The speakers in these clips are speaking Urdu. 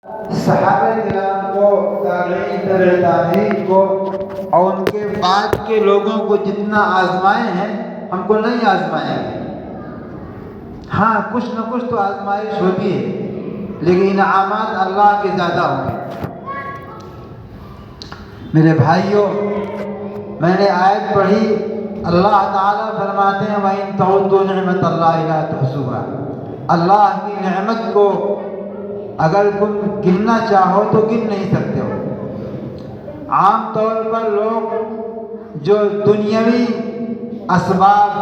صحابہ کرام کو، تابعین، تبع تابعین کو اور ان کے بعد کے لوگوں کو جتنا آزمائے ہیں، ہم کو نہیں آزمایا ہے۔ ہاں کچھ نہ کچھ تو آزمائش ہوتی ہے، لیکن انعامات اللہ کے زیادہ ہوں گے۔ میرے بھائیوں، میں نے آیت پڑھی، اللہ تعالیٰ فرماتے ہیں وَإِن تَعُدُّوا نِعْمَتَ اللَّهِ لَا تُحْصُوهَا۔ اللہ کی نعمت کو اگر تم گننا چاہو تو گن نہیں سکتے ہو۔ عام طور پر لوگ جو دنیاوی اسباب،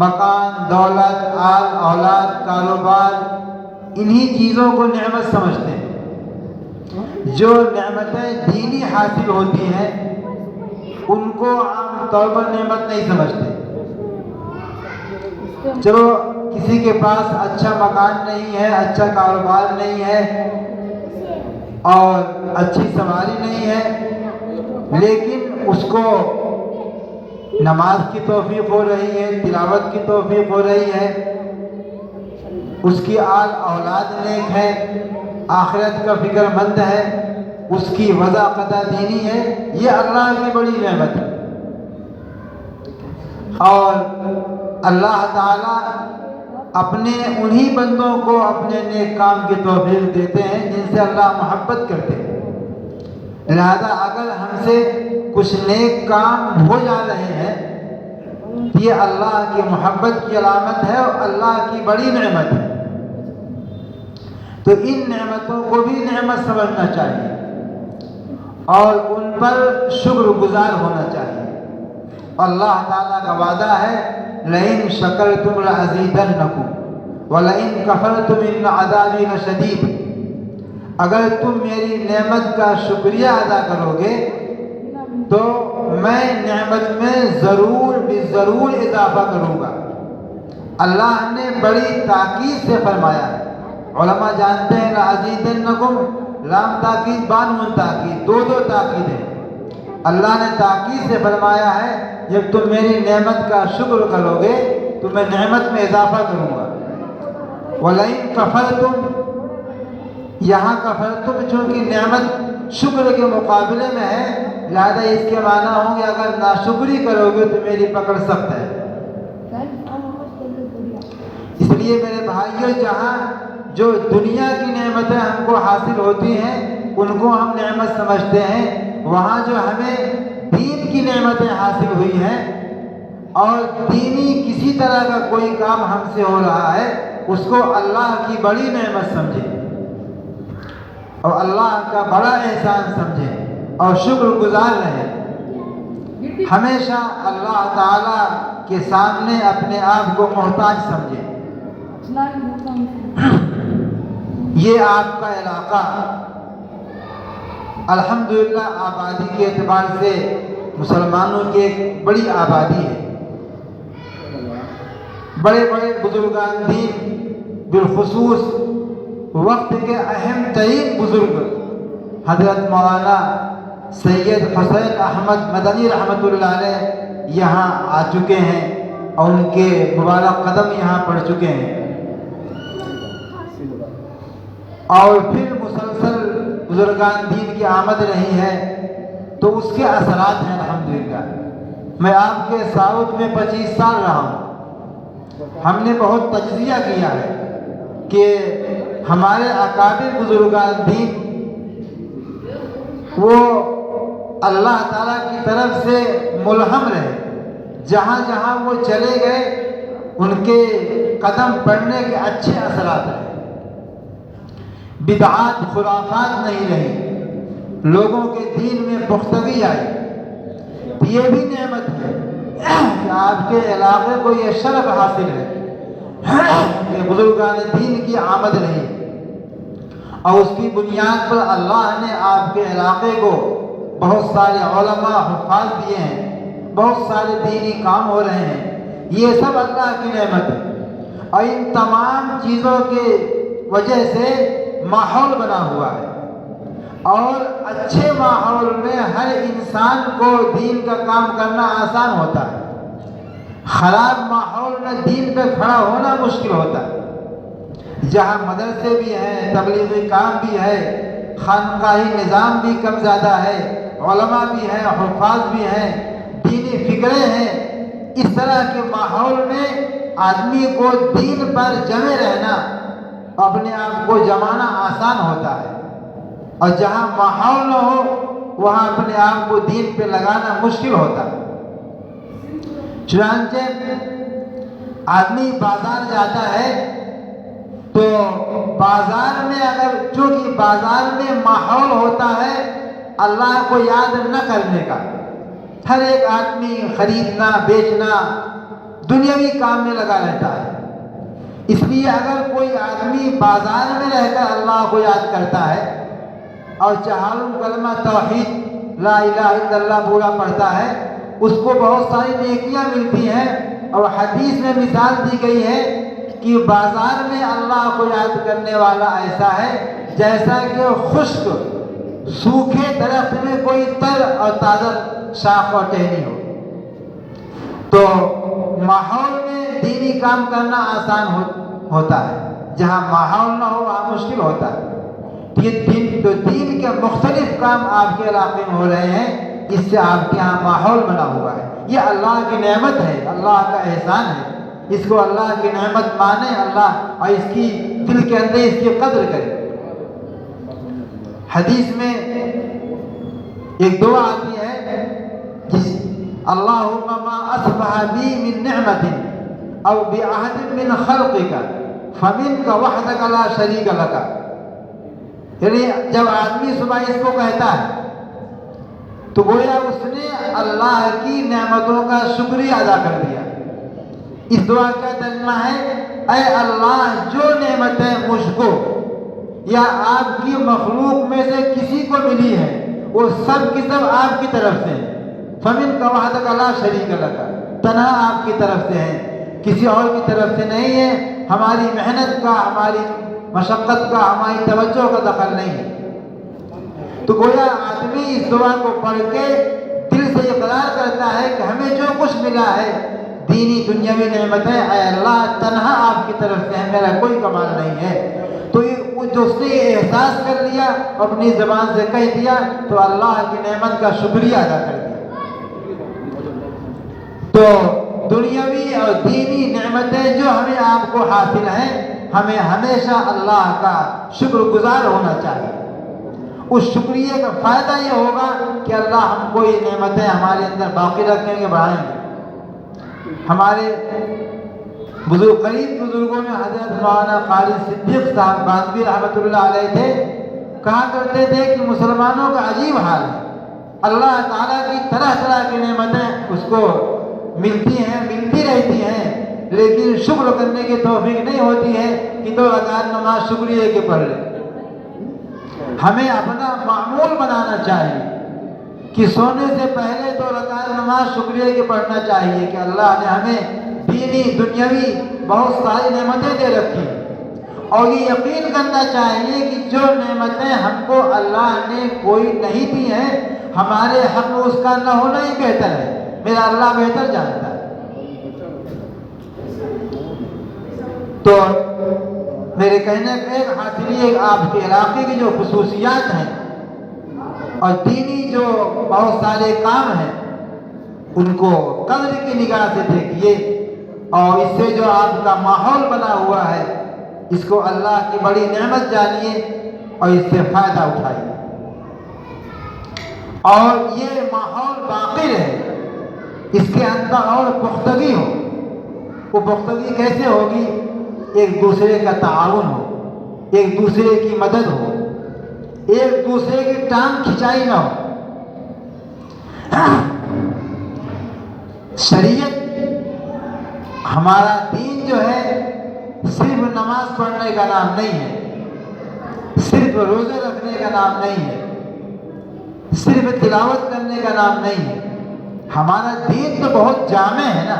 مکان، دولت، آل اولاد، کاروبار، انہی چیزوں کو نعمت سمجھتے ہیں۔ جو نعمتیں دینی حاصل ہوتی ہیں ان کو عام طور پر نعمت نہیں سمجھتے۔ چلو کسی کے پاس اچھا مکان نہیں ہے، اچھا کاروبار نہیں ہے اور اچھی سواری نہیں ہے، لیکن اس کو نماز کی توفیق ہو رہی ہے، تلاوت کی توفیق ہو رہی ہے، اس کی آل اولاد نیک ہے، آخرت کا فکر مند ہے، اس کی وضع قضا دینی ہے، یہ اللہ کی بڑی نعمت ہے۔ اور اللہ تعالیٰ اپنے انہی بندوں کو اپنے نیک کام کی توفیق دیتے ہیں جن سے اللہ محبت کرتے ہیں۔ لہذا اگر ہم سے کچھ نیک کام ہو جا رہے ہیں، یہ اللہ کی محبت کی علامت ہے اور اللہ کی بڑی نعمت ہے۔ تو ان نعمتوں کو بھی نعمت سمجھنا چاہیے اور ان پر شکر گزار ہونا چاہیے۔ اللہ تعالیٰ کا وعدہ ہے لَئِن شَكَرْتُمْ لَأَزِيدَنَّكُمْ وَلَئِن كَفَرْتُمْ إِنَّ عَذَابِي لَشَدِيدٌ۔ اگر تم میری نعمت کا شکریہ ادا کرو گے تو میں نعمت میں ضرور اضافہ کروں گا۔ اللہ نے بڑی تاکید سے فرمایا ہے۔ علماء جانتے ہیں لَأَزِيدَنَّكُمْ لام تاکید، بانون تاکید، دو تاکید ہیں۔ اللہ نے تاکید سے فرمایا ہے جب تم میری نعمت کا شکر کرو گے تو میں نعمت میں اضافہ کروں گا۔ وَلَئِن كَفَرْتُمْ، یہاں کفرتم چونکہ نعمت شکر کے مقابلے میں ہے، لہذا اس کے معنی ہوں گے اگر ناشکری کرو گے تو میری پکڑ سخت ہے۔ اس لیے میرے بھائیوں، جہاں جو دنیا کی نعمتیں ہم کو حاصل ہوتی ہیں ان کو ہم نعمت سمجھتے ہیں، وہاں جو ہمیں دین کی نعمتیں حاصل ہوئی ہیں اور دینی کسی طرح کا کوئی کام ہم سے ہو رہا ہے اس کو اللہ کی بڑی نعمت سمجھیں اور اللہ کا بڑا احسان سمجھیں اور شکر گزار رہیں۔ ہمیشہ اللہ تعالیٰ کے سامنے اپنے آپ کو محتاج سمجھیں۔ یہ آپ کا علاقہ الحمدللہ آبادی کے اعتبار سے مسلمانوں کی ایک بڑی آبادی ہے۔ بڑے بڑے بزرگان دین، بالخصوص وقت کے اہم ترین بزرگ حضرت مولانا سید حسین احمد مدنی رحمۃ اللہ علیہ یہاں آ چکے ہیں اور ان کے مبارک قدم یہاں پڑ چکے ہیں، اور پھر مسلسل بزرگان دین کی آمد رہی ہے تو اس کے اثرات ہیں الحمدللہ۔ میں آپ کے ساؤتھ میں 25 سال رہا ہوں، ہم نے بہت تجزیہ کیا ہے کہ ہمارے اکابر بزرگان دین وہ اللہ تعالیٰ کی طرف سے ملہم رہے، جہاں جہاں وہ چلے گئے ان کے قدم پڑنے کے اچھے اثرات رہے، بدعات خرافات نہیں رہی، لوگوں کے دین میں پختگی آئی۔ یہ بھی نعمت ہے کہ آپ کے علاقے کو یہ شرف حاصل ہے کہ بزرگان دین کی آمد رہی اور اس کی بنیاد پر اللہ نے آپ کے علاقے کو بہت سارے علماء حفاظ دیے ہیں، بہت سارے دینی کام ہو رہے ہیں، یہ سب اللہ کی نعمت ہے۔ اور ان تمام چیزوں کے وجہ سے ماحول بنا ہوا ہے، اور اچھے ماحول میں ہر انسان کو دین کا کام کرنا آسان ہوتا ہے، خراب ماحول میں دین پہ کھڑا ہونا مشکل ہوتا ہے۔ جہاں مدرسے بھی ہیں، تبلیغی کام بھی ہے، خانقاہی نظام بھی کم زیادہ ہے، علماء بھی ہیں، حفاظ بھی ہیں، دینی فکریں ہیں، اس طرح کے ماحول میں آدمی کو دین پر جمے رہنا، اپنے آپ کو جمانا آسان ہوتا ہے، اور جہاں ماحول نہ ہو وہاں اپنے آپ کو دین پہ لگانا مشکل ہوتا ہے۔ چنانچہ آدمی بازار جاتا ہے تو بازار میں اگر چونکہ بازار میں ماحول ہوتا ہے اللہ کو یاد نہ کرنے کا، ہر ایک آدمی خریدنا بیچنا دنیاوی کام میں لگا رہتا ہے، اس لیے اگر کوئی آدمی بازار میں رہ کر اللہ کو یاد کرتا ہے اور چہاروں کلمہ توحید لا الہ الا اللہ پورا پڑھتا ہے، اس کو بہت ساری نیکیاں ملتی ہیں، اور حدیث میں مثال دی گئی ہے کہ بازار میں اللہ کو یاد کرنے والا ایسا ہے جیسا کہ خشک سوکھے درخت میں کوئی تر اور تازہ شاخ اور ٹہنی ہو۔ تو ماحول میں دینی کام کرنا آسان ہوتا ہے، جہاں ماحول نہ ہو وہاں مشکل ہوتا ہے۔ تو دین کے مختلف کام آپ کے علاقے میں ہو رہے ہیں، اس سے آپ کے یہاں ماحول بنا ہوا ہے، یہ اللہ کی نعمت ہے، اللہ کا احسان ہے، اس کو اللہ کی نعمت مانے اللہ اور اس کی دل کے اندر اس کی قدر کرے۔ حدیث میں ایک دعا آتی ہے جس اللہم ما اصبح بی من نعمت او بعہد من خلقک فمنک وحدک لا شریک لک، یعنی جب آدمی صبح اس کو کہتا ہے تو گویا اس نے اللہ کی نعمتوں کا شکریہ ادا کر دیا۔ اس دعا کا ترجمہ ہے اے اللہ جو نعمتیں مجھ کو یا آپ کی مخلوق میں سے کسی کو ملی ہے وہ سب کی سب آپ کی طرف سے ہیں، فمن کا وحدک لا شریک لک، تنہا آپ کی طرف سے ہیں، کسی اور کی طرف سے نہیں ہے، ہماری محنت کا، ہماری مشقت کا، ہماری توجہ کا دخل نہیں ہے۔ تو گویا آدمی اس دعا کو پڑھ کے دل سے اقرار کرتا ہے کہ ہمیں جو کچھ ملا ہے دینی دنیاوی نعمتیں اے اللہ تنہا آپ کی طرف سے ہے، میرا کوئی کمال نہیں ہے۔ تو جو اس نے یہ احساس کر لیا اپنی زبان سے کہہ دیا تو اللہ کی نعمت کا شکریہ ادا کر دیا۔ تو دنیاوی اور دینی نعمتیں جو ہمیں آپ کو حاصل ہیں ہمیں ہمیشہ اللہ کا شکر گزار ہونا چاہیے۔ اس شکریہ کا فائدہ یہ ہوگا کہ اللہ ہم کو یہ نعمتیں ہمارے اندر باقی رکھیں گے، بڑھائیں گے۔ ہمارے قریب بزرگوں میں حضرت مولانا قاری صدیق صاحب بازبی رحمۃ اللہ علیہ تھے، کہا کرتے تھے کہ مسلمانوں کا عجیب حال ہے، اللہ تعالیٰ کی طرح طرح کی نعمتیں اس کو ملتی ہیں، ملتی رہتی ہیں، لیکن شکر کرنے کی توفیق نہیں ہوتی ہے کہ 2 رکعت نماز شکریہ کے پڑھ لیں۔ ہمیں اپنا معمول بنانا چاہیے کہ سونے سے پہلے 2 رکعت نماز شکریہ کے پڑھنا چاہیے کہ اللہ نے ہمیں دینی دنیاوی بہت ساری نعمتیں دے رکھی، اور یہ یقین کرنا چاہیے کہ جو نعمتیں ہم کو اللہ نے کوئی نہیں دی ہیں ہمارے حق میں اس کا نہ ہونا ہی بہتر ہے، میرا اللہ بہتر جانتا ہے۔ تو میرے کہنے کا ایک حاصل یہ آپ کے علاقے کی جو خصوصیات ہیں اور دینی جو بہت سارے کام ہیں ان کو قدر کی نگاہ سے دیکھیے، اور اس سے جو آپ کا ماحول بنا ہوا ہے اس کو اللہ کی بڑی نعمت جانیے اور اس سے فائدہ اٹھائیے، اور یہ ماحول باقی رہے، اس کے اندر اور پختگی ہو۔ وہ پختگی کیسے ہوگی؟ ایک دوسرے کا تعاون ہو، ایک دوسرے کی مدد ہو، ایک دوسرے کی ٹانگ کھنچائی نہ ہو۔ شریعت ہمارا دین جو ہے صرف نماز پڑھنے کا نام نہیں ہے، صرف روزے رکھنے کا نام نہیں ہے، صرف تلاوت کرنے کا نام نہیں ہے، ہمارا دین تو بہت جامع ہے نا۔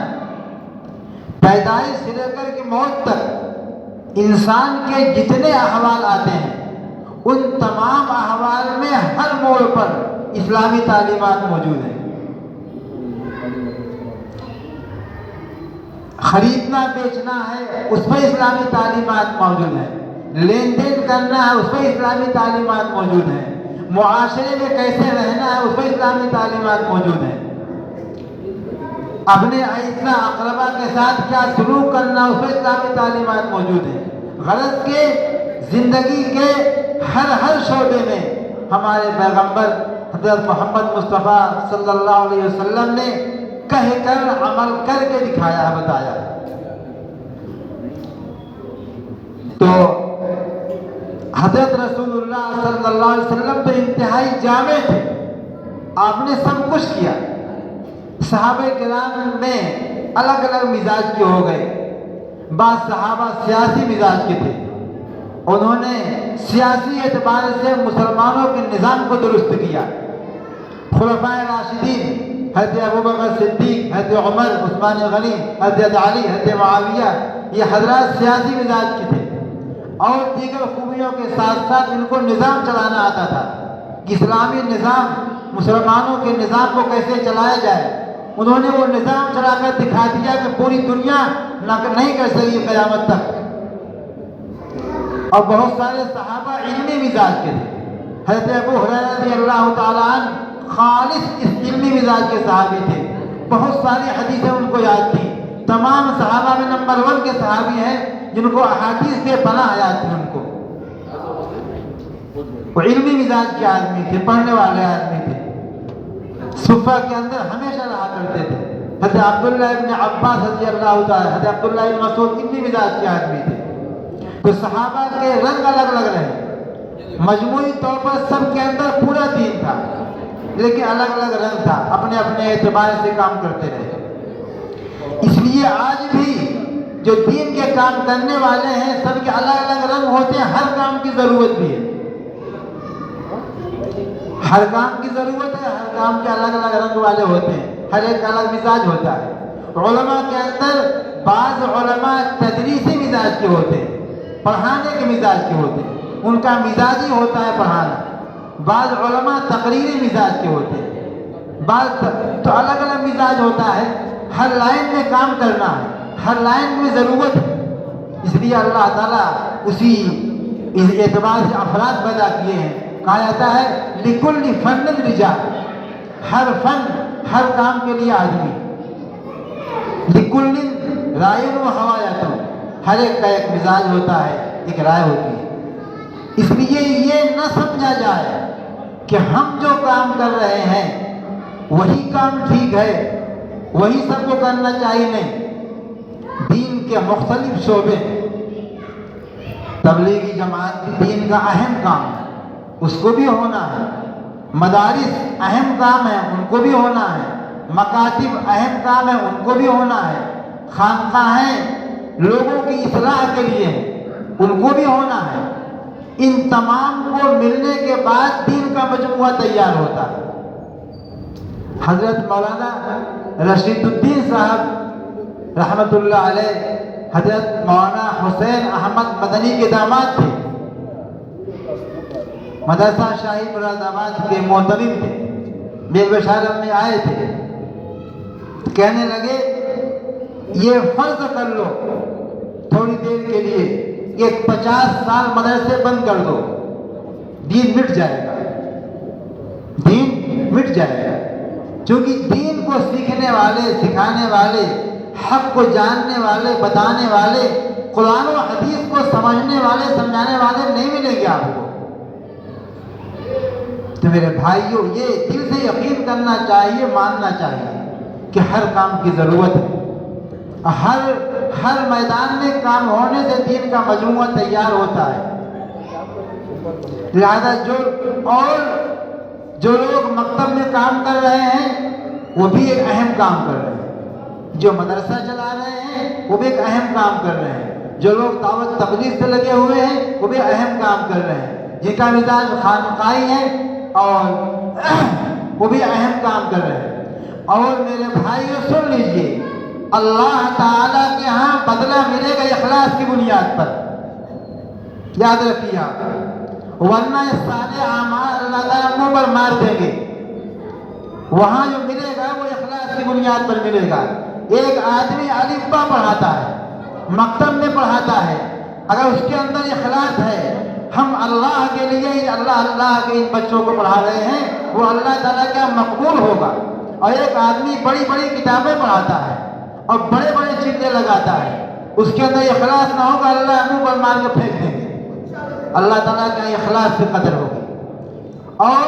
پیدائش سے لے کر کے موت تک انسان کے جتنے احوال آتے ہیں ان تمام احوال میں ہر موڑ پر اسلامی تعلیمات موجود ہیں۔ خریدنا بیچنا ہے اس میں اسلامی تعلیمات موجود ہیں، لین دین کرنا ہے اس میں اسلامی تعلیمات موجود ہیں، معاشرے میں کیسے رہنا ہے اس میں اسلامی تعلیمات موجود ہیں، اپنے اعزا اقربا کے ساتھ کیا سلوک کرنا اس میں اسلامی تعلیمات موجود ہیں۔ غرض کے زندگی کے ہر شعبے میں ہمارے پیغمبر حضرت محمد مصطفیٰ صلی اللہ علیہ وسلم نے کہہ کر عمل کر کے دکھایا ہے، بتایا۔ تو حضرت رسول اللہ صلی اللہ علیہ وسلم تو انتہائی جامع تھے، آپ نے سب کچھ کیا۔ صحابہ کرام میں الگ الگ مزاج کے ہو گئے، بعض صحابہ سیاسی مزاج کے تھے، انہوں نے سیاسی اعتبار سے مسلمانوں کے نظام کو درست کیا۔ خلفائے راشدین حضرت ابوبکر صدیق، حضرت عمر، عثمان غنی، حضرت علی، حضرت معاویہ، یہ حضرات سیاسی مزاج کے تھے، اور دیگر خوبیوں کے ساتھ ساتھ ان کو نظام چلانا آتا تھا کہ اسلامی نظام، مسلمانوں کے نظام کو کیسے چلایا جائے۔ انہوں نے وہ نظام چلا کر دکھا دیا کہ پوری دنیا نہیں کر سکی قیامت تک۔ اور بہت سارے صحابہ علمی مزاج کے تھے، حضرت ابو ہریرہ رضی اللہ تعالیٰ عنہ خالص اس علمی مزاج کے صحابی تھے، بہت ساری حدیثیں ان کو یاد تھی، تمام صحابہ میں نمبر 1 کے صحابی ہیں جن کو احادیث کے پناہ یاد تھی۔ ان کو وہ علمی مزاج کے آدمی تھے، پڑھنے والے آدمی تھے، صفہ کے اندر ہمیشہ رہا کرتے تھے۔ حضرت عبداللہ ابن عباس رضی اللہ تعالیٰ، حضرت عبداللہ ابن مسعود علمی مزاج کے آدمی تھے۔ تو صحابہ کے رنگ الگ الگ رہے، مجموعی طور پر سب کے اندر پورا دین تھا، لیکن الگ الگ رنگ تھا، اپنے اپنے اعتبار سے کام کرتے رہے۔ اس لیے آج بھی جو دین کے کام کرنے والے ہیں سب کے الگ الگ رنگ ہوتے ہیں، ہر کام کی ضرورت بھی ہے، ہر کام کی ضرورت ہے، ہر کام کے الگ الگ رنگ والے ہوتے ہیں، ہر ایک الگ مزاج ہوتا ہے۔ علماء کے اندر بعض علماء تدریسی مزاج کے ہوتے ہیں، پڑھانے کے مزاج کے ہوتے ہیں، ان کا مزاج ہی ہوتا ہے پڑھانا۔ بعض علماء تقریری مزاج کے ہوتے ہیں، بعض تو الگ الگ مزاج ہوتا ہے، ہر لائن میں کام کرنا ہے، ہر لائن میں ضرورت ہے۔ اس لیے اللہ تعالیٰ اسی اس اعتبار سے افراد پیدا کیے ہیں، کہا جاتا ہے لِكُلِّ فَنٍّ رِجَالٌ، ہر فن، ہر کام کے لیے آدمی، لِكُلٍّ رَائِن وَحَوَایَةٌ، ہر ایک کا ایک مزاج ہوتا ہے، ایک رائے ہوتی ہے۔ اس لیے یہ نہ سمجھا جائے کہ ہم جو کام کر رہے ہیں وہی کام ٹھیک ہے، وہی سب کو کرنا چاہیے، نہیں۔ دین کے مختلف شعبے، تبلیغی جماعت بھی دین کا اہم کام ہے، اس کو بھی ہونا ہے، مدارس اہم کام ہے، ان کو بھی ہونا ہے، مکاتب اہم کام ہے، ان کو بھی ہونا ہے، خانقاہیں لوگوں کی اصلاح کے لیے ان کو بھی ہونا ہے۔ ان تمام کو ملنے کے بعد دین کا مجموعہ تیار ہوتا ہے۔ حضرت مولانا رشید الدین صاحب رحمۃ اللہ علیہ حضرت مولانا حسین احمد مدنی کے داماد تھے، مدرسہ شاہی مراد آباد کے محتمم تھے، بیگ بشارت میں آئے تھے، کہنے لگے یہ فرض کر لو تھوڑی دیر کے لیے کہ 50 سال مدرسے بند کر دو، دین مٹ جائے گا، دین مٹ جائے گا۔ چونکہ دین کو سیکھنے والے، سکھانے والے، حق کو جاننے والے، بتانے والے، قرآن و حدیث کو سمجھنے والے، سمجھانے والے نہیں ملیں گے آپ کو۔ تو میرے بھائیوں، یہ دل سے یقین کرنا چاہیے، ماننا چاہیے کہ ہر کام کی ضرورت ہے، ہر میدان میں کام ہونے سے دین کا مجموعہ تیار ہوتا ہے۔ لہذا جو لوگ مکتب میں کام کر رہے ہیں وہ بھی ایک اہم کام کر رہے ہیں، جو مدرسہ چلا رہے ہیں وہ بھی ایک اہم کام کر رہے ہیں، جو لوگ دعوت تبلیغ سے لگے ہوئے ہیں وہ بھی اہم کام کر رہے ہیں، جن کا مزاج خانقاہی ہے اور وہ بھی اہم کام کر رہے ہیں۔ اور میرے بھائیو سن لیجئے، اللہ تعالیٰ کے ہاں بدلہ ملے گا اخلاص کی بنیاد پر، یاد رکھیے آپ، ورنہ یہ سارے اعمال اللہ تعالیٰ منہ پر مار دیں گے۔ وہاں جو ملے گا وہ اخلاص کی بنیاد پر ملے گا۔ ایک آدمی الف با پڑھاتا ہے، مکتب میں پڑھاتا ہے، اگر اس کے اندر اخلاص ہے، ہم اللہ کے لیے اللہ کے ان بچوں کو پڑھا رہے ہیں، وہ اللہ تعالیٰ کا مقبول ہوگا۔ اور ایک آدمی بڑی بڑی کتابیں پڑھاتا ہے اور بڑے بڑے چیزیں لگاتا ہے، اس کے اندر اخلاص نہ ہوگا، اللہ منہ پر مار کے پھینک دیں گے، اللہ تعالیٰ کا اخلاص سے قدر ہوگی۔ اور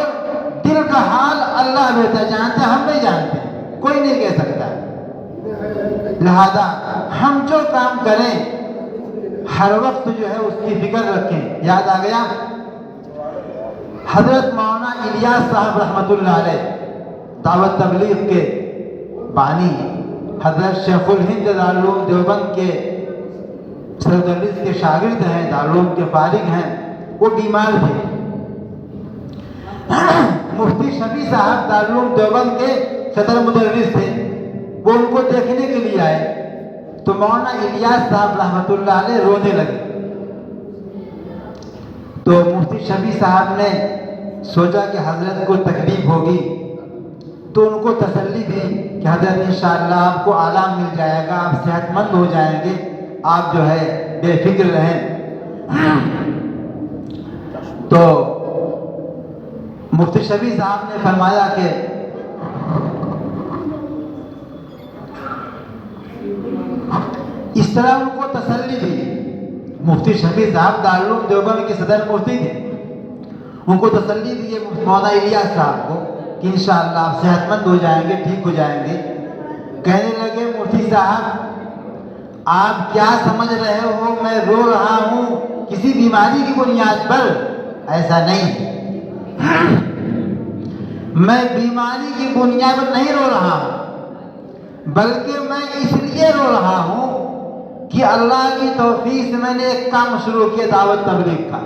دل کا حال اللہ بہتر جانتے ہیں، ہم نہیں جانتے، کوئی نہیں کہہ سکتا۔ لہذا ہم جو کام کریں ہر وقت جو ہے اس کی فکر رکھیں۔ یاد آ گیا حضرت مولانا الیاس صاحب رحمۃ اللہ علیہ، دعوت تبلیغ کے بانی، حضرت شیخ الہند دارالعلوم دیوبند کے سردرس کے شاگرد ہیں، دارالعلوم کے فارغ ہیں، وہ بیمار تھے۔ مفتی شفیع صاحب دارالعلوم دیوبند کے صدر مدرس تھے، وہ ان کو دیکھنے کے لیے آئے تو مولانا الیاس صاحب رحمۃ اللہ علیہ رونے لگے۔ تو مفتی شفیع صاحب نے سوچا کہ حضرت کو تکلیف ہوگی، تو ان کو تسلی دی کہ حضرت انشاءاللہ آپ کو آرام مل جائے گا، آپ صحت مند ہو جائیں گے، آپ جو ہے بے فکر رہیں۔ تو مفتی شفیع صاحب نے فرمایا کہ اس طرح ان کو تسلی دی۔ مفتی شفیع صاحب دارالعلوم دیوبند کے صدر مفتی تھے، ان کو تسلی دی مولانا الیاس صاحب کو کہ انشاءاللہ آپ صحت مند ہو جائیں گے، ٹھیک ہو جائیں گے۔ کہنے لگے مفتی صاحب آپ کیا سمجھ رہے ہو میں رو رہا ہوں کسی بیماری کی بنیاد پر؟ ایسا نہیں، میں بیماری کی بنیاد پر نہیں رو رہا ہوں، بلکہ میں اس لیے رو رہا ہوں کہ اللہ کی توفیق سے میں نے ایک کام شروع کیا دعوت تبلیغ کا،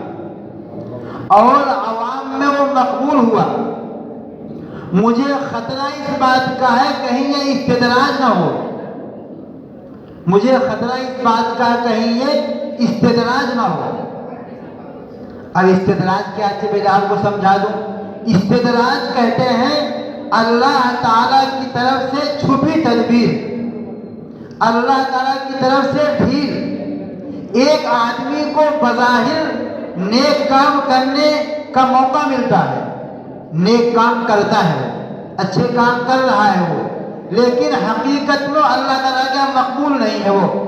اور عوام میں وہ مقبول ہوا۔ مجھے خطرہ اس بات کا ہے کہیں یہ استدراج نہ ہو، مجھے خطرہ اس بات کا کہیں یہ استدراج نہ ہو۔ اب استدراج کیا ہے پہلے آپ کو سمجھا دوں۔ استدراج کہتے ہیں اللہ تعالیٰ کی طرف سے چھپی تدبیر، اللہ تعالیٰ کی طرف سے ڈھیل۔ ایک آدمی کو بظاہر نیک کام کرنے کا موقع ملتا ہے، نیک کام کرتا ہے، اچھے کام کر رہا ہے وہ، لیکن حقیقت میں اللہ تعالیٰ کا مقبول نہیں ہے وہ۔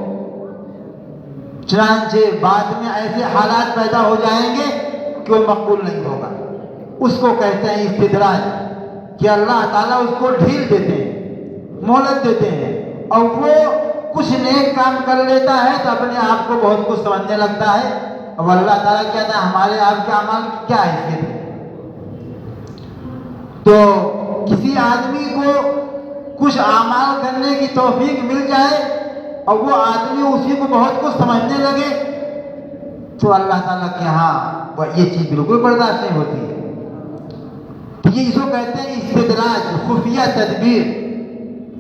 چنانچہ بعد میں ایسے حالات پیدا ہو جائیں گے کہ وہ مقبول نہیں ہوگا۔ اس کو کہتے ہیں استدراج، کہ اللہ تعالیٰ اس کو ڈھیل دیتے ہیں، مہلت دیتے ہیں، اور وہ کچھ نیک کام کر لیتا ہے تو اپنے آپ کو بہت کچھ سمجھنے لگتا ہے، اور اللہ تعالیٰ کہتا ہے ہمارے آپ کے اعمال کی کیا حیثیت ہے۔ تو کسی آدمی کو کچھ اعمال کرنے کی توفیق مل جائے اور وہ آدمی اسی کو بہت کچھ سمجھنے لگے تو اللہ تعالیٰ کے ہاں یہ چیز بالکل برداشت نہیں ہوتی ہے۔ تو یہ اس کو کہتے ہیں استدراج، خفیہ تدبیر،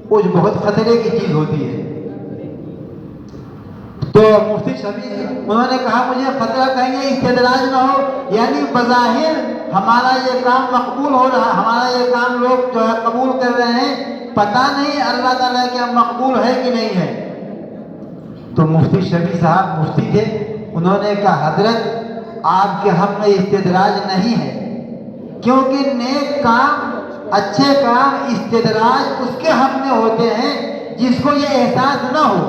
وہ جو بہت خطرے کی چیز ہوتی ہے۔ تو مفتی شفیع انہوں نے کہا مجھے خطرہ کہیں یہ استدراج نہ ہو، یعنی بظاہر ہمارا یہ کام مقبول ہو رہا، ہمارا یہ کام لوگ جو ہے قبول کر رہے ہیں، پتہ نہیں اللہ تعالیٰ کیا مقبول ہے کہ نہیں ہے۔ تو مفتی شفیع صاحب مفتی تھے، انہوں نے کہا حضرت آپ کے حق میں استدراج نہیں ہے، کیونکہ نیک کام، اچھے کام استدراج اس کے حق میں ہوتے ہیں جس کو یہ احساس نہ ہو۔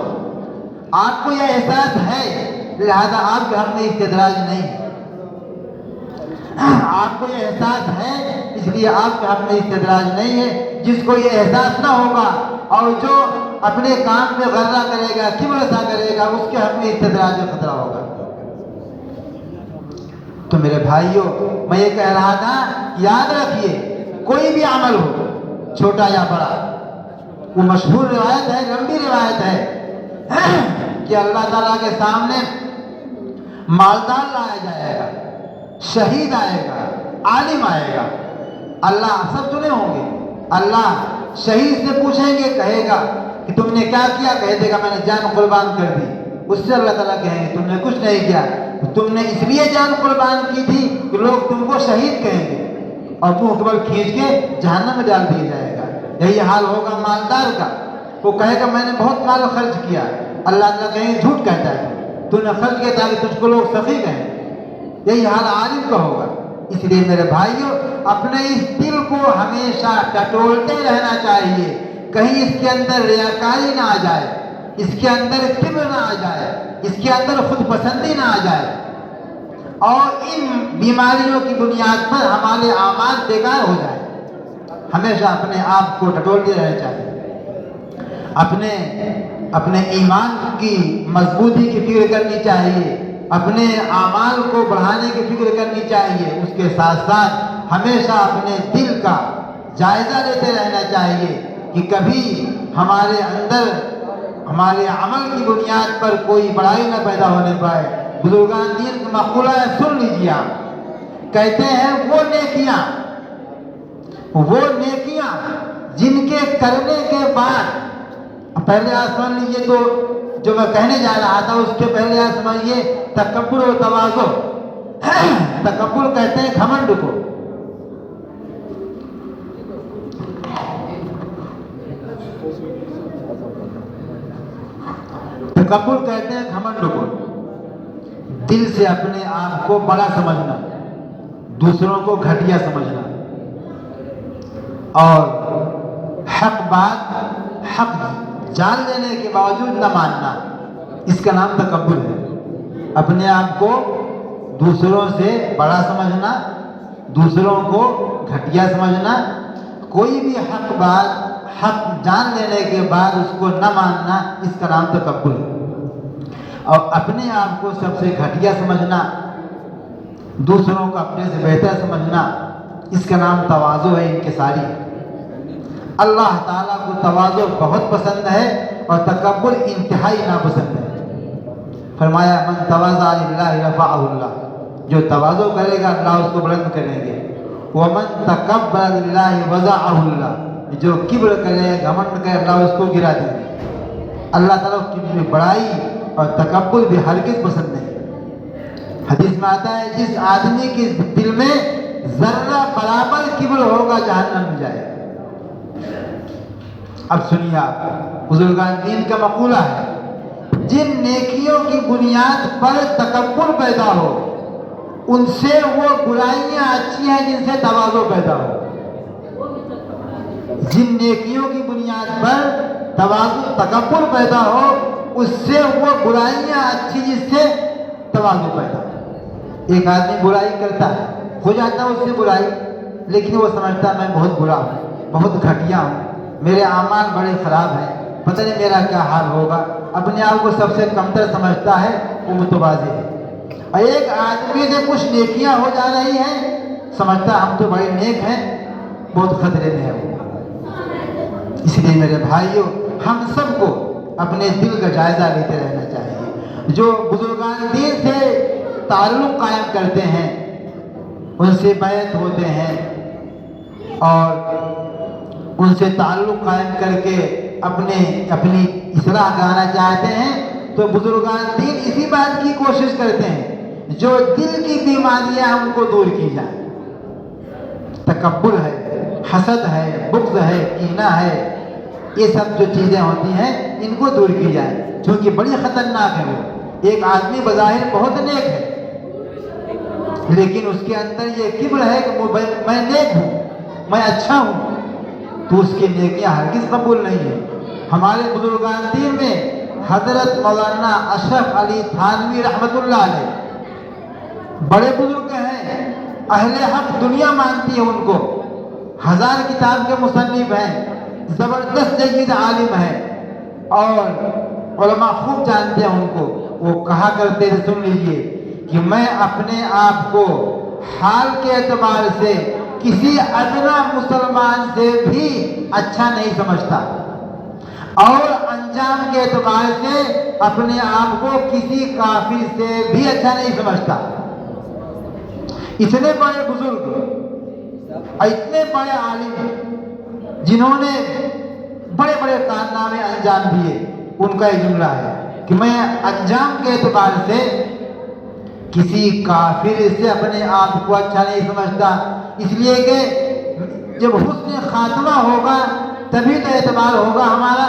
آپ کو یہ احساس ہے، لہذا آپ کے حق میں استدراج نہیں۔ آپ کو یہ احساس ہے اس لیے آپ کے حق میں استدراج نہیں ہے۔ جس کو یہ احساس نہ ہوگا اور جو اپنے کام میں غرہ کرے گا، کبر سا کرے گا، اس کے حق میں استدراج کا خطرہ ہوگا۔ تو میرے بھائیوں، میں یہ کہہ رہا تھا، یاد رکھیے کوئی بھی عمل ہو چھوٹا یا بڑا، وہ مشہور روایت ہے، لمبی روایت ہے کہ اللہ تعالیٰ کے سامنے مالدار لایا جائے گا، شہید آئے گا، عالم آئے گا، اللہ سب سنے ہوں گے۔ اللہ شہید سے پوچھیں گے، کہے گا کہ تم نے کیا کیا؟ کہہ دے گا میں نے جان قربان کر دی۔ اس سے اللہ تعالیٰ کہیں گے تم نے کچھ نہیں کیا، تم نے اس لیے جان قربان کی تھی کہ لوگ تم کو شہید کہیں گے، اور منہ کے بل کھینچ کے جہنم میں ڈال دیا جائے گا۔ یہی حال ہوگا مالدار کا۔ وہ کہے گا میں نے بہت مال خرچ کیا، اللہ تعالیٰ کہیں جھوٹ کہتا ہے، تو نے خرچ کیا تاکہ تجھ کو لوگ سخی کہیں۔ یہی حال عالم کا ہوگا۔ اس لیے میرے بھائیوں، اپنے اس دل کو ہمیشہ ٹٹولتے رہنا چاہیے، کہیں اس کے اندر ریاکاری نہ آ جائے، اس کے اندر کبر نہ آ جائے، اس کے اندر خود پسندی نہ آ جائے، اور ان بیماریوں کی بنیاد پر ہمارے اعمال بیکار ہو جائیں۔ ہمیشہ اپنے آپ کو ٹٹولتے رہنا چاہیے، اپنے ایمان کی مضبوطی کی فکر کرنی چاہیے، اپنے اعمال کو بڑھانے کی فکر کرنی چاہیے، اس کے ساتھ ساتھ ہمیشہ اپنے دل کا جائزہ لیتے رہنا چاہیے کہ کبھی ہمارے اندر ہمارے عمل کی بنیاد پر کوئی بڑائی نہ پیدا ہونے پائے۔ بزرگان دین کا مقولہ ہے، سن لیجیے آپ، کہتے ہیں وہ نیکیاں جن کے کرنے کے بعد، پہلے آپ سمجھ لیجیے، تو جو میں کہنے جا رہا تھا اس کے پہلے آپ سمجھیے تکبر و تواضع۔ تکبر کہتے ہیں گھمنڈ کو، تکبر کہتے ہیں گھمنڈ کو، دل سے اپنے آپ کو بڑا سمجھنا، دوسروں کو گھٹیا سمجھنا، اور حق جان لینے کے باوجود نہ ماننا، اس کا نام تکبر ہے۔ اپنے آپ کو دوسروں سے بڑا سمجھنا، دوسروں کو گھٹیا سمجھنا، کوئی بھی حق جان لینے کے بعد اس کو نہ ماننا، اس کا نام تکبر ہے۔ اور اپنے آپ کو سب سے گھٹیا سمجھنا، دوسروں کو اپنے سے بہتر سمجھنا، اس کا نام تواضع ہے، انکساری ہے۔ اللہ تعالیٰ کو تواضع بہت پسند ہے اور تکبر انتہائی ناپسند ہے۔ فرمایا من تواضع للہ رفعہ اللہ، جو تواضع کرے گا اللہ اس کو بلند کریں گے۔ ومن تکبر للہ وضعہ اللہ، جو کبر کرے گھمنڈ کرے اللہ اس کو گرا دیں گے۔ اللہ تعالیٰ کی بڑائی اور تکبر بھی ہرگز پسند نہیں۔ حدیث میں آتا ہے جس آدمی کے دل میں ذرہ برابر کبر ہوگا جہنم میں جائے گا۔ اب سنیے آپ، بزرگان دین کا مقولہ ہے، جن نیکیوں کی بنیاد پر تکبر پیدا ہو ان سے وہ برائیاں اچھی ہیں جن سے تواضع پیدا ہو۔ جن نیکیوں کی بنیاد پر تکبر پیدا ہو اس سے وہ برائیاں اچھی جس سے تواضع پیدا ہو۔ ایک آدمی برائی کرتا ہے، ہو جاتا ہے اس سے برائی، لیکن وہ سمجھتا ہے میں بہت برا ہوں، بہت گھٹیا ہوں، میرے اعمال بڑے خراب ہیں، پتہ نہیں میرا کیا حال ہوگا، اپنے آپ کو سب سے کمتر سمجھتا ہے، وہ متواضع ہے۔ اور ایک آدمی سے کچھ نیکیاں ہو جا رہی ہیں، سمجھتا ہے ہم تو بڑے نیک ہیں، بہت خطرے میں ہے وہ۔ اس لیے میرے بھائیوں، ہم سب کو اپنے دل کا جائزہ لیتے رہنا چاہیے۔ جو بزرگان دین سے تعلق قائم کرتے ہیں، ان سے بیعت ہوتے ہیں اور ان سے تعلق قائم کر کے اپنی اصلاح کرانا چاہتے ہیں، تو بزرگان دین اسی بات کی کوشش کرتے ہیں جو دل کی بیماریاں ان کو دور کی جائیں۔ تکبر ہے، حسد ہے، بغض ہے، کینہ ہے، یہ سب جو چیزیں ہوتی ہیں ان کو دور کی جائیں، کیونکہ بڑی خطرناک ہے وہ۔ ایک آدمی بظاہر بہت نیک ہے، لیکن اس کے اندر یہ کبر ہے کہ میں نیک ہوں، میں اچھا ہوں، تو اس کی نیکیاں ہرگز قبول نہیں ہیں۔ ہمارے بزرگان دین میں حضرت مولانا اشرف علی تھانوی رحمۃ اللہ علیہ بڑے بزرگ ہیں، اہل حق دنیا مانتی ہے ان کو، 1000 کتاب کے مصنف ہیں، زبردست جید عالم ہیں، اور علماء خوب جانتے ہیں ان کو۔ وہ کہا کرتے تھے، سن لیجئے، کہ میں اپنے آپ کو حال کے اعتبار سے کسی ادنا مسلمان سے بھی اچھا نہیں سمجھتا، اور انجام کے اعتبار سے اپنے آپ کو کسی کافر سے بھی اچھا نہیں سمجھتا۔ اتنے بڑے بزرگ، اتنے بڑے عالم، جنہوں نے بڑے بڑے کارنامے انجام دیے، ان کا یہ جملہ ہے کہ میں انجام کے اعتبار سے کسی کافر سے اپنے آپ کو اچھا نہیں سمجھتا، اس لیے کہ جب حسن خاتمہ ہوگا تبھی تو اعتبار ہوگا ہمارا۔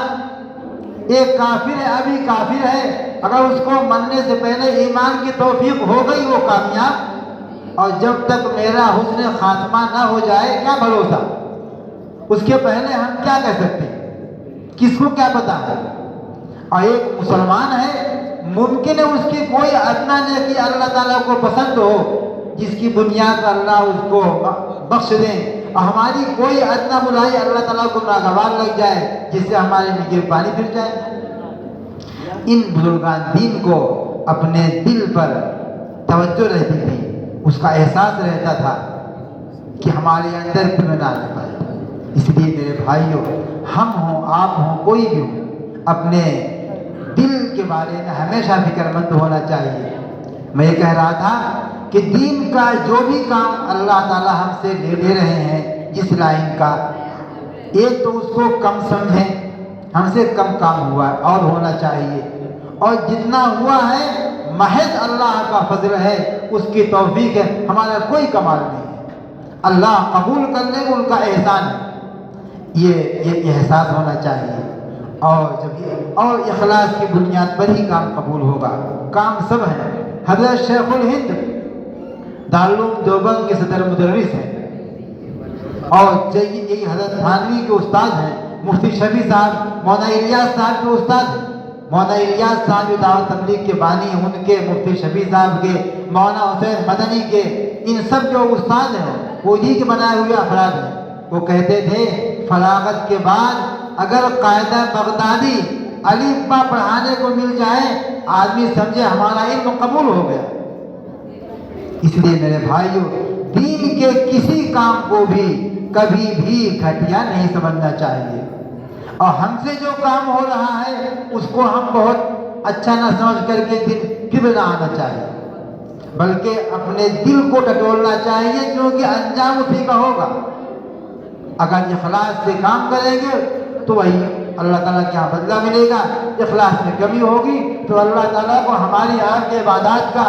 ایک کافر ہے، ابھی کافر ہے، اگر اس کو مرنے سے پہلے ایمان کی توفیق ہو گئی وہ کامیاب، اور جب تک میرا حسن خاتمہ نہ ہو جائے کیا بھروسہ، اس کے پہلے ہم کیا کہہ سکتے ہیں، کس کو کیا پتا ہے۔ اور ایک مسلمان ہے، ممکن ہے اس کی کوئی ادنا نیکی اللہ تعالیٰ کو پسند ہو جس کی بنیاد پر اللہ اس کو بخش دیں، اور ہماری کوئی ادنا برائی اللہ تعالیٰ کو ناگوار لگ جائے جس سے ہمارے نگہ پانی پھر جائے۔ ان بزرگان دین کو اپنے دل پر توجہ رہتی تھی، اس کا احساس رہتا تھا کہ ہمارے اندر کیوں نہ آنے پائے۔ اس لیے میرے بھائیوں، ہم ہوں، آپ ہوں، کوئی بھی ہو، اپنے دل کے بارے میں ہمیشہ فکر مند ہونا چاہیے۔ میں یہ کہہ رہا تھا کہ دین کا جو بھی کام اللہ تعالیٰ ہم سے لے رہے ہیں، جس لائن کا، ایک تو اس کو کم سمجھیں، ہم سے کم کام ہوا ہے اور ہونا چاہیے، اور جتنا ہوا ہے محض اللہ کا فضل ہے، اس کی توفیق ہے، ہمارا کوئی کمال نہیں ہے، اللہ قبول کر لے وہ ان کا احسان ہے۔ یہ احساس ہونا چاہیے، اور اخلاص کی بنیاد پر ہی کام قبول ہوگا۔ کام سب ہیں۔ حضرت شیخ الہند دارالعلوم دیوبند کے صدر مدرس ہیں، اور یہی حضرت تھانوی کے استاد ہیں، مفتی شفیع صاحب مولانا الیاس صاحب کے استاد ہیں۔ مولانا الیاس صاحب جو دعوت تبلیغ کے بانی ہیں، ان کے، مفتی شفیع صاحب کے، مولانا حسین مدنی کے، ان سب جو استاد ہیں وہ انہی کے بنائے ہوئے افراد ہیں۔ وہ کہتے تھے فراغت کے بعد اگر قاعدہ بغدادی الف با پڑھانے کو مل جائے، آدمی سمجھے ہمارا علم قبول ہو گیا۔ اس لیے میرے بھائیوں، دین کے کسی کام کو بھی کبھی بھی گھٹیا نہیں سمجھنا چاہیے، اور ہم سے جو کام ہو رہا ہے اس کو ہم بہت اچھا نہ سمجھ کر کے دل نہ آنا چاہیے، بلکہ اپنے دل کو ٹٹولنا چاہیے، کیونکہ انجام اسی کا ہوگا۔ اگر اخلاص سے کام کریں گے تو وہی اللہ تعالیٰ کے یہاں بدلہ ملے گا، اخلاص میں کمی ہوگی تو اللہ تعالیٰ کو ہماری آپ کے عبادات کا،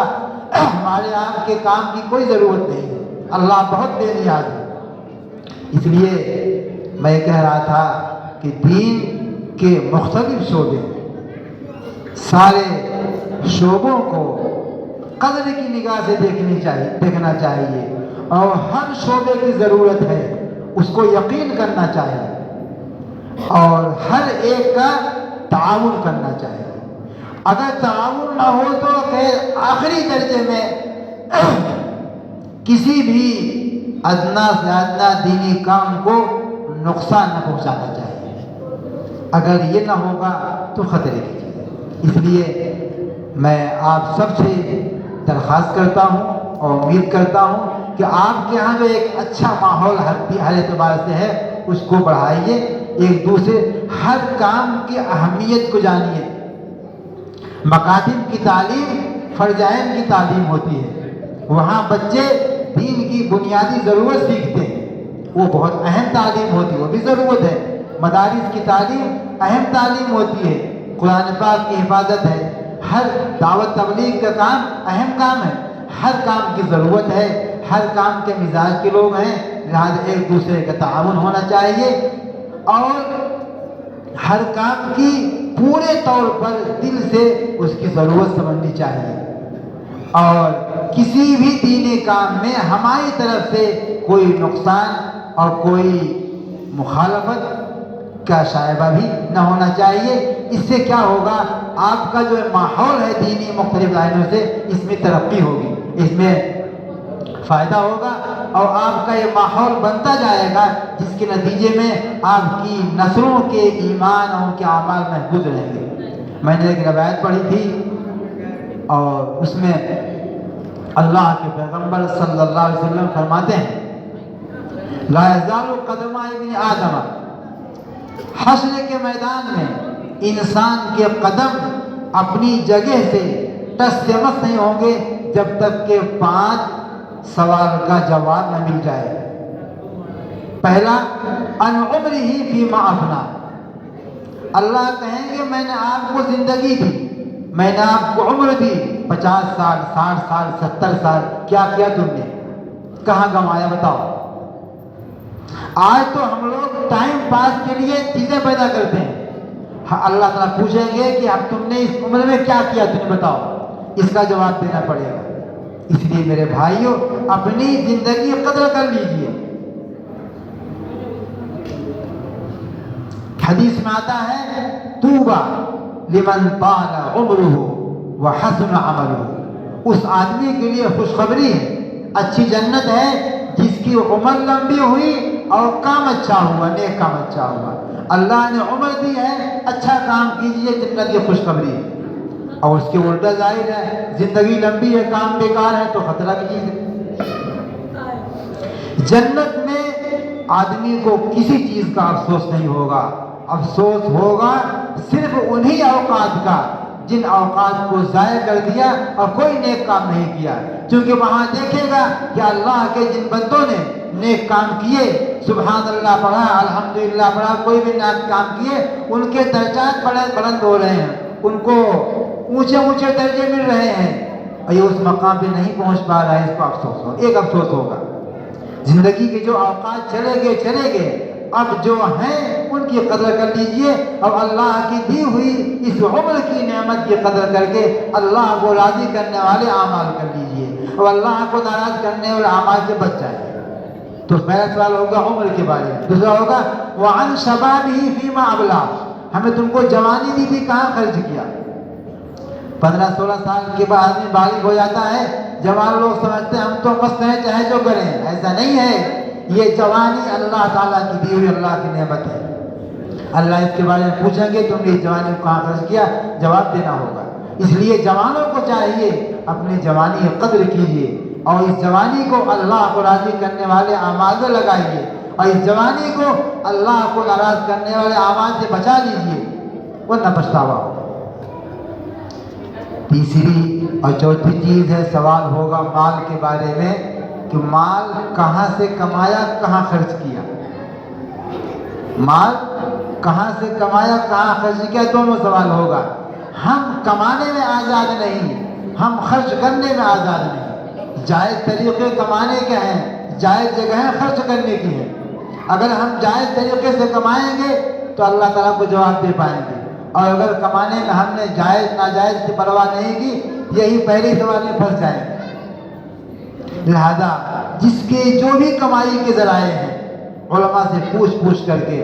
ہمارے آپ کے کام کی کوئی ضرورت نہیں ہے، اللہ بہت بے نیاز ہے۔ اس لیے میں کہہ رہا تھا کہ دین کے مختلف شعبے، سارے شعبوں کو قدر کی نگاہ سے دیکھنا چاہیے، اور ہر شعبے کی ضرورت ہے اس کو یقین کرنا چاہیے، اور ہر ایک کا تعاون کرنا چاہیے۔ اگر تعاون نہ ہو تو خیر آخری درجے میں کسی بھی ادنا سے ادنا دینی کام کو نقصان نہ پہنچانا چاہیے۔ اگر یہ نہ ہوگا تو خطرے کی چیز ہے۔ اس لیے میں آپ سب سے درخواست کرتا ہوں اور امید کرتا ہوں کہ آپ کے یہاں جو ایک اچھا ماحول ہر اعتبار سے ہے اس کو بڑھائیے، ایک دوسرے ہر کام کی اہمیت کو جانیے۔ مکاتب کی تعلیم فرض عین کی تعلیم ہوتی ہے، وہاں بچے دین کی بنیادی ضرورت سیکھتے ہیں، وہ بہت اہم تعلیم ہوتی ہے، وہ بھی ضرورت ہے۔ مدارس کی تعلیم اہم تعلیم ہوتی ہے، قرآن پاک کی حفاظت ہے، ہر دعوت تبلیغ کا کام اہم کام ہے، ہر کام کی ضرورت ہے، ہر کام کے مزاج کے لوگ ہیں، لہٰذا ایک دوسرے کا تعاون ہونا چاہیے، اور ہر کام کی پورے طور پر دل سے اس کی ضرورت سمجھنی چاہیے، اور کسی بھی دینی کام میں ہماری طرف سے کوئی نقصان اور کوئی مخالفت کا شائبہ بھی نہ ہونا چاہیے۔ اس سے کیا ہوگا، آپ کا جو ماحول ہے دینی مختلف لائنوں سے، اس میں ترقی ہوگی، اس میں فائدہ ہوگا، اور آپ کا یہ ماحول بنتا جائے گا جس کے نتیجے میں آپ کی نسلوں کے ایمان اور ان کے اعمال محفوظ رہیں گے۔ میں نے ایک روایت پڑھی تھی، اور اس میں اللہ کے پیغمبر صلی اللہ علیہ وسلم فرماتے ہیں لا یزال قدم ابن آدم، حشر کے میدان میں انسان کے قدم اپنی جگہ سے ٹس سے مس نہیں ہوں گے جب تک کہ 5 سوال کا جواب نہ مل جائے۔ پہلا، ان عمرہ فیما افنا، اللہ کہیں گے میں نے آپ کو زندگی دی، میں نے آپ کو عمر دی، 50 سال 60 سال 70 سال، کیا کیا تم نے، کہاں گنوایا بتاؤ۔ آج تو ہم لوگ ٹائم پاس کے لیے چیزیں پیدا کرتے ہیں، اللہ تعالیٰ پوچھیں گے کہ اب تم نے اس عمر میں کیا کیا، تمہیں بتاؤ، اس کا جواب دینا پڑے گا۔ اس لیے میرے بھائیوں، اپنی زندگی قدر کر لیجئے۔ حدیث میں آتا ہے طوبیٰ لمن طال عمرہ وحسن عملہ، اس آدمی کے لیے خوشخبری ہے، اچھی جنت ہے جس کی عمر لمبی ہوئی اور کام اچھا ہوا، نیک کام اچھا ہوا۔ اللہ نے عمر دی ہے، اچھا کام کیجئے، جنت کی خوشخبری ہے۔ اور اس کے الٹا ظاہر ہے زندگی لمبی ہے، کام بیکار ہے، تو خطرہ کی چیز ہے۔ جنت میں آدمی کو کسی چیز کا افسوس نہیں ہوگا، افسوس ہوگا صرف انہی اوقات کا جن اوقات کو ضائع کر دیا اور کوئی نیک کام نہیں کیا، کیونکہ وہاں دیکھے گا کہ اللہ کے جن بندوں نے نیک کام کیے، سبحان اللہ پڑھا، الحمدللہ پڑھا، کوئی بھی نیک کام کیے، ان کے درجات بلند ہو رہے ہیں، ان کو اونچے اونچے درجے مل رہے ہیں، اور یہ اس مقام پہ نہیں پہنچ پا رہا ہے، اس کو افسوس ہوگا، ایک افسوس ہوگا۔ زندگی کے جو اوقات چلے گئے، اب جو ہیں ان کی قدر کر لیجئے، اور اللہ کی دی ہوئی اس عمر کی نعمت کی قدر کر کے اللہ کو راضی کرنے والے اعمال کر لیجئے، اور اللہ کو ناراض کرنے والے اعمال سے بچ جائیں۔ تو پہلا سوال ہوگا عمر کے بارے میں، دوسرا ہوگا وعن شبابہ فیما ابلا، ہمیں تم کو جوانی دی تھی، کہاں خرچ کیا؟ 15-16 سال کے بعد آدمی بالغ ہو جاتا ہے، جوان لوگ سمجھتے ہیں ہم تو مست ہیں چاہے جو کریں، ایسا نہیں ہے، یہ جوانی اللہ تعالیٰ کی دی ہوئی اللہ کی نعمت ہے۔ اللہ اس کے بارے میں پوچھیں گے تم نے اس جوانی کو کہاں خرچ کیا، جواب دینا ہوگا۔ اس لیے جوانوں کو چاہیے اپنی جوانی کی قدر کیجیے، اور اس جوانی کو اللہ کو راضی کرنے والے اعمال میں لگائیے، اور اس جوانی کو اللہ کو ناراض کرنے والے اعمال سے بچا لیجیے، ورنہ پچھتاوا ہوگا۔ تیسری اور چوتھی چیز ہے، سوال ہوگا مال کے بارے میں، کہ مال کہاں سے کمایا، کہاں خرچ کیا۔ مال کہاں سے کمایا، کہاں خرچ کیا، دونوں سوال ہوگا۔ ہم کمانے میں آزاد نہیں، ہم خرچ کرنے میں آزاد نہیں۔ جائز طریقے کمانے کے ہیں، جائز جگہیں خرچ کرنے کی ہیں۔ اگر ہم جائز طریقے سے کمائیں گے تو اللہ تعالیٰ کو جواب دے پائیں گے، اور اگر کمانے میں ہم نے جائز ناجائز کی پرواہ نہیں کی، یہی پہلے سوال میں پھنس جائیں گے۔ لہذا جس کے جو بھی کمائی کے ذرائع ہیں، علماء سے پوچھ کر کے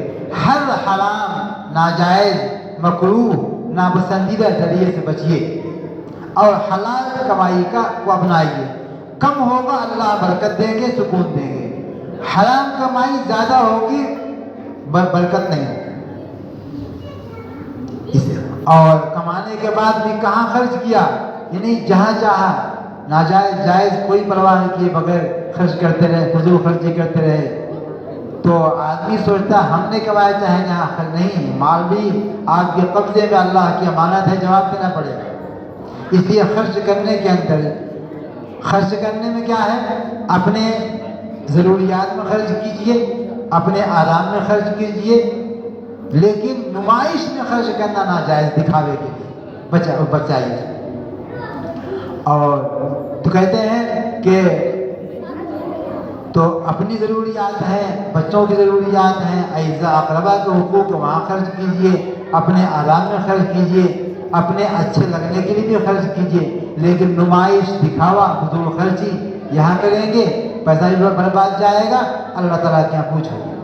ہر حرام، ناجائز، مکروہ، ناپسندیدہ ذریعے سے بچیے، اور حلال کمائی کا کو اپنائیے۔ کم ہوگا اللہ برکت دیں گے، سکون دیں گے۔ حرام کمائی زیادہ ہوگی، برکت نہیں ہوگی۔ اور کمانے کے بعد بھی کہاں خرچ کیا، یعنی جہاں چاہا، ناجائز جائز کوئی پرواہ نہیں کیے بغیر خرچ کرتے رہے، فضول خرچی کرتے رہے، تو آدمی سوچتا ہے ہم نے کمایا، چاہے جہاں خرچ نہیں، مال بھی آپ کے قبضے میں اللہ کی امانت ہے، جواب دینا پڑے گا۔ اس لیے خرچ کرنے کے اندر، خرچ کرنے میں کیا ہے، اپنے ضروریات میں خرچ کیجئے، اپنے آرام میں خرچ کیجئے، لیکن نمائش میں خرچ کرنا ناجائز، دکھاوے کے لیے بچائیے۔ اور تو کہتے ہیں کہ تو اپنی ضروریات ہیں، بچوں کی ضروریات ہیں، اعزاء اقربا کے حقوق وہاں خرچ کیجئے، اپنے آرام میں خرچ کیجئے، اپنے اچھے لگنے کے لیے بھی خرچ کیجئے، لیکن نمائش، دکھاوا، فضول خرچی یہاں کریں گے، پیسہ بھی برباد جائے گا، اللہ تعالیٰ کے یہاں پوچھو گے۔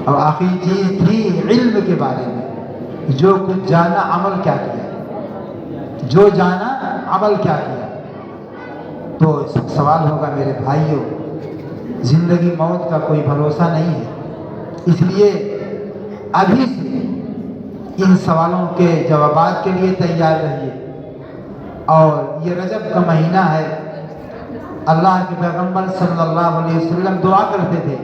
اور آخری چیز تھی علم کے بارے میں، جو کچھ جانا عمل کیا کیا، جو جانا عمل کیا کیا۔ تو سوال ہوگا میرے بھائیوں، زندگی موت کا کوئی بھروسہ نہیں ہے، اس لیے ابھی سے ان سوالوں کے جوابات کے لیے تیار رہیے۔ اور یہ رجب کا مہینہ ہے، اللہ کے پیغمبر صلی اللہ علیہ وسلم دعا کرتے تھے،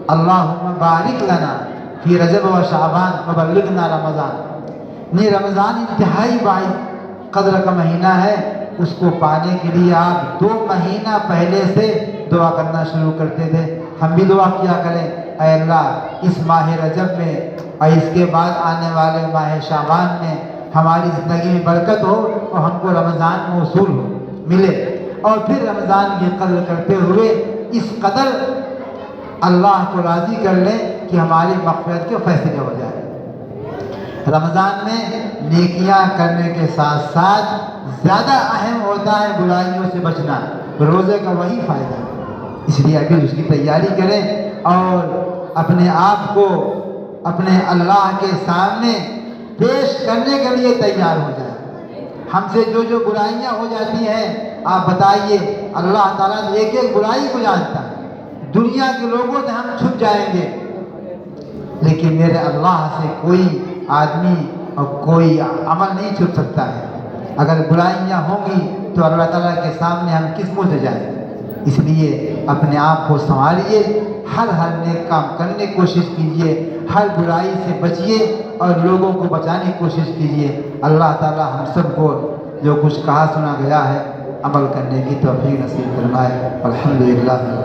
اللہم بارک لنا فی رجب و شعبان وبلغنا رمضان۔ یہ رمضان انتہائی باعث قدر کا مہینہ ہے، اس کو پانے کے لیے آپ 2 مہینہ پہلے سے دعا کرنا شروع کرتے تھے۔ ہم بھی دعا کیا کریں، اے اللہ اس ماہ رجب میں اور اس کے بعد آنے والے ماہ شعبان میں ہماری زندگی میں برکت ہو، اور ہم کو رمضان موصول ہو، ملے، اور پھر رمضان کی قدر کرتے ہوئے اس قدر اللہ کو راضی کر لیں کہ ہماری مغفرت کے فیصلے ہو جائے۔ رمضان میں نیکیاں کرنے کے ساتھ ساتھ زیادہ اہم ہوتا ہے برائیوں سے بچنا، روزے کا وہی فائدہ ہے۔ اس لیے ابھی اس کی تیاری کریں اور اپنے آپ کو اپنے اللہ کے سامنے پیش کرنے کے لیے تیار ہو جائیں۔ ہم سے جو برائیاں ہو جاتی ہیں آپ بتائیے، اللہ تعالیٰ ایک ایک برائی کو جانتا ہے۔ دنیا کے لوگوں سے ہم چھپ جائیں گے، لیکن میرے اللہ سے کوئی آدمی اور کوئی عمل نہیں چھپ سکتا ہے۔ اگر برائیاں ہوں گی تو اللہ تعالیٰ کے سامنے ہم کس منہ سے جائیں؟ اس لیے اپنے آپ کو سنبھالیے، ہر نیک کام کرنے کی کوشش کیجیے، ہر برائی سے بچیے اور لوگوں کو بچانے کی کوشش کیجیے۔ اللہ تعالیٰ ہم سب کو جو کچھ کہا سنا گیا ہے عمل کرنے کی توفیق نصیب فرمائے۔ الحمدللہ۔